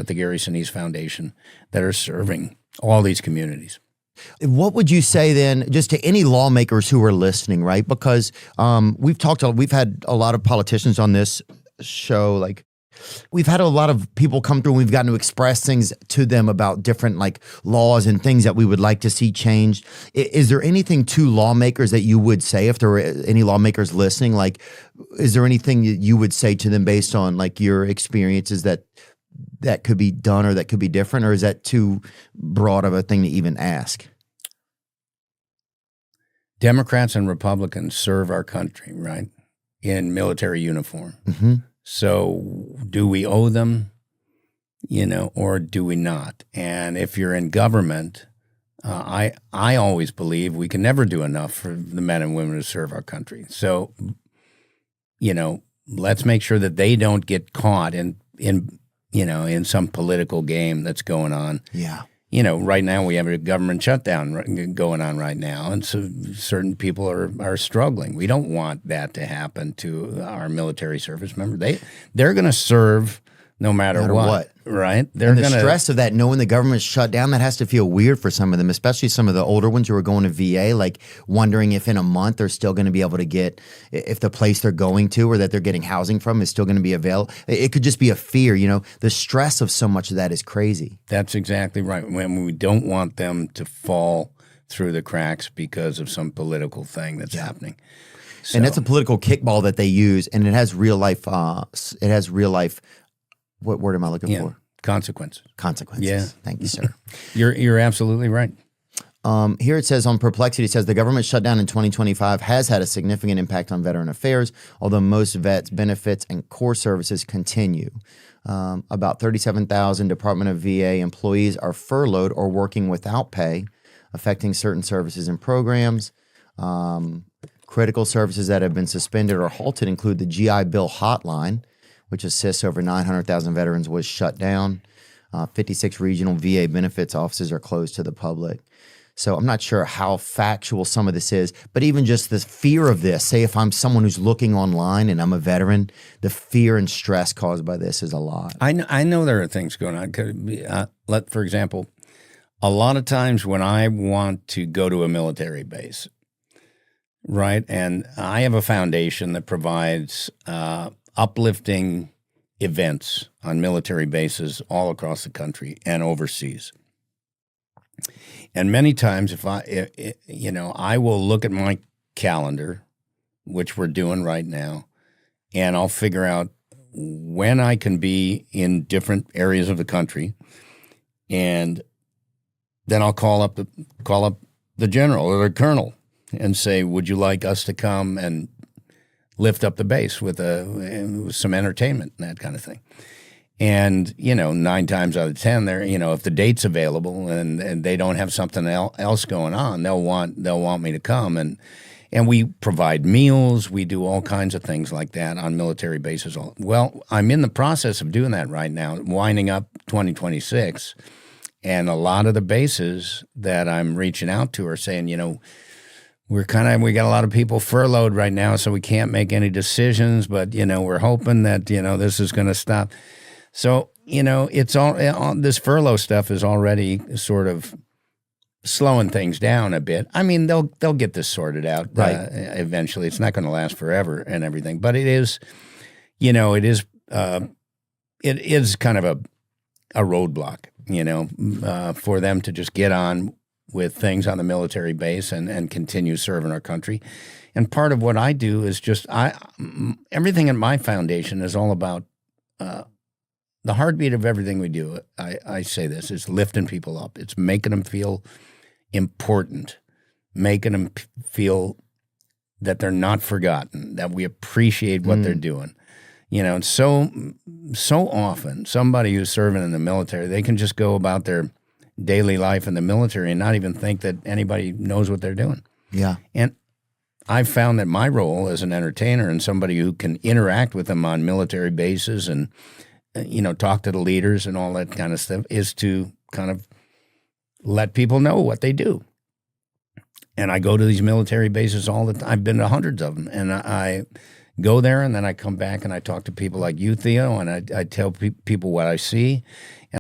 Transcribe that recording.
the Gary Sinise Foundation that are serving all these communities. What would you say then, just to any lawmakers who are listening, right? Because we've had a lot of politicians on this show. Like, we've had a lot of people come through and we've gotten to express things to them about different like laws and things that we would like to see changed. Is there anything to lawmakers that you would say, if there were any lawmakers listening, like, is there anything that you would say to them based on like your experiences that could be done or that could be different, or is that too broad of a thing to even ask? Democrats and Republicans serve our country, right, in military uniform. Mm-hmm. So do we owe them, or do we not? And if you're in government, I always believe we can never do enough for the men and women who serve our country. So, let's make sure that they don't get caught in some political game that's going on. Yeah. Right now we have a government shutdown going on right now, and so certain people are struggling. We don't want that to happen to our military service members. They're going to serve no matter what, right? And the stress of that, knowing the government's shut down, that has to feel weird for some of them, especially some of the older ones who are going to VA, like wondering if in a month they're still going to be able to get, if the place they're going to or that they're getting housing from is still going to be available. It could just be a fear, the stress of so much of that is crazy. That's exactly right. When we don't want them to fall through the cracks because of some political thing that's happening. So, and that's a political kickball that they use, and it has real life, what word am I looking for? Consequences. Yeah. Thank you, sir. You're absolutely right. Here it says on Perplexity, it says the government shutdown in 2025 has had a significant impact on veteran affairs, although most vets, benefits, and core services continue. About 37,000 Department of VA employees are furloughed or working without pay, affecting certain services and programs. Critical services that have been suspended or halted include the GI Bill hotline, which assists over 900,000 veterans, was shut down. 56 regional VA benefits offices are closed to the public. So I'm not sure how factual some of this is, but even just the fear of this, say if I'm someone who's looking online and I'm a veteran, the fear and stress caused by this is a lot. I know there are things going on. For example, a lot of times when I want to go to a military base, right, and I have a foundation that provides uplifting events on military bases all across the country and overseas. And many times I will look at my calendar, which we're doing right now, and I'll figure out when I can be in different areas of the country, and then I'll call up the general or the colonel and say, would you like us to come and lift up the base with some entertainment and that kind of thing. And, 9 times out of 10, they're, if the date's available and they don't have something else going on, they'll want me to come. And we provide meals. We do all kinds of things like that on military bases. Well, I'm in the process of doing that right now, winding up 2026. And a lot of the bases that I'm reaching out to are saying, we got a lot of people furloughed right now, so we can't make any decisions, but, we're hoping that, this is going to stop. So, it's all this furlough stuff is already sort of slowing things down a bit. I mean, they'll get this sorted out eventually. It's not going to last forever and everything, but it is, it is kind of a roadblock, for them to just get on with things on the military base and continue serving our country. And part of what I do is everything at my foundation is all about the heartbeat of everything we do. I say this, is lifting people up. It's making them feel important, making them feel that they're not forgotten, that we appreciate what they're doing. And so often somebody who's serving in the military, they can just go about their daily life in the military and not even think that anybody knows what they're doing. Yeah. And I've found that my role as an entertainer and somebody who can interact with them on military bases and, talk to the leaders and all that kind of stuff is to kind of let people know what they do. And I go to these military bases all the time. I've been to hundreds of them. And I go there and then I come back and I talk to people like you, Theo, and I tell people what I see.